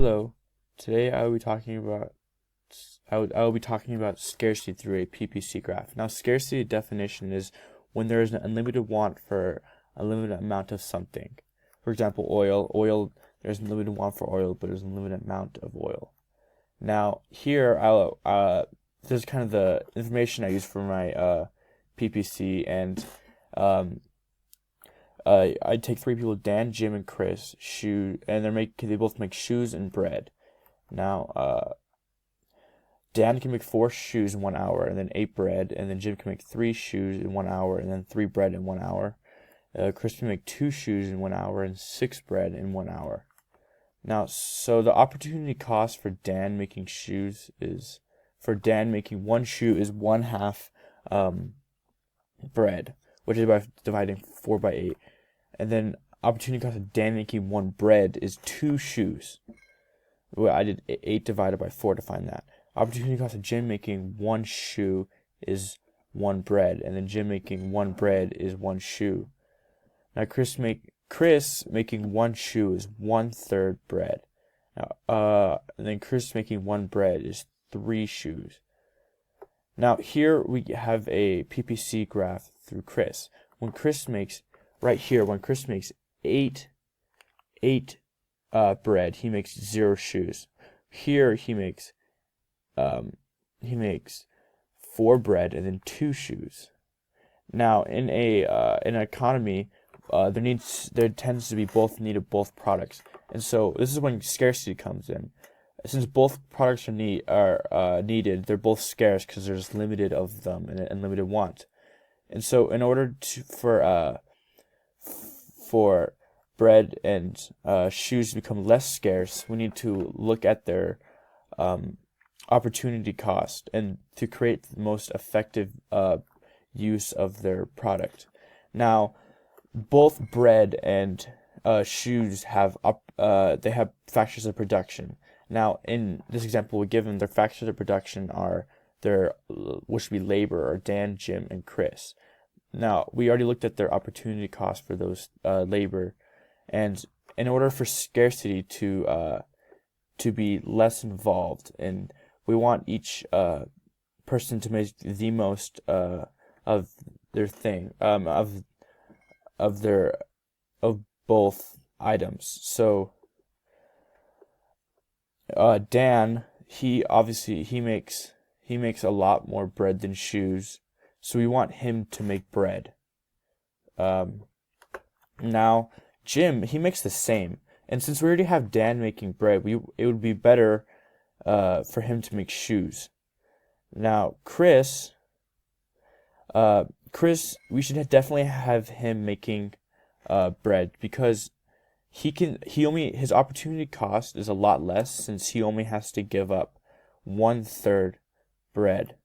Hello. Today I will be talking about scarcity through a PPC graph. Now, scarcity definition is when there is an unlimited want for a limited amount of something. For example, oil. There's a limited want for oil, but there's a limited amount of oil. Now, here this is kind of the information I use for my PPC, and I take three people: Dan, Jim, and Chris. And they both make shoes and bread. Now, Dan can make 4 shoes in 1 hour, and then 8 bread, and then Jim can make 3 shoes in 1 hour, and then 3 bread in 1 hour. Chris can make 2 shoes in 1 hour, and 6 bread in 1 hour. Now, so the opportunity cost for Dan making shoes is, for Dan making 1 shoe is 1/2 bread, which is by dividing 4 by 8. And then opportunity cost of Dan making 1 bread is 2 shoes. Well, I did 8 divided by 4 to find that. Opportunity cost of Jim making 1 shoe is 1 bread, and then Jim making 1 bread is 1 shoe. Now Chris making 1 shoe is 1/3 bread. Now, and then Chris making 1 bread is 3 shoes. Now here we have a PPC graph through Chris. When Chris makes 8 bread, he makes 0 shoes. Here he makes 4 bread and then 2 shoes. Now in an economy, there tends to be need of both products, and so this is when scarcity comes in. Since both products are needed, they're both scarce because there's limited of them and limited want. And so in order for bread and shoes to become less scarce, we need to look at their opportunity cost and to create the most effective use of their product. Now, both bread and shoes have factors of production. Now, in this example we're given, their factors of production are which would be labor, or Dan, Jim, and Chris. Now, we already looked at their opportunity cost for those labor, and in order for scarcity to be less involved, and we want each person to make the most of their thing, of both items. So Dan, he makes a lot more bread than shoes, so we want him to make bread. Now Jim, he makes the same, and since we already have Dan making bread, it would be better for him to make shoes. Now Chris, we should definitely have him making bread, because his opportunity cost is a lot less, since he only has to give up 1/3 bread.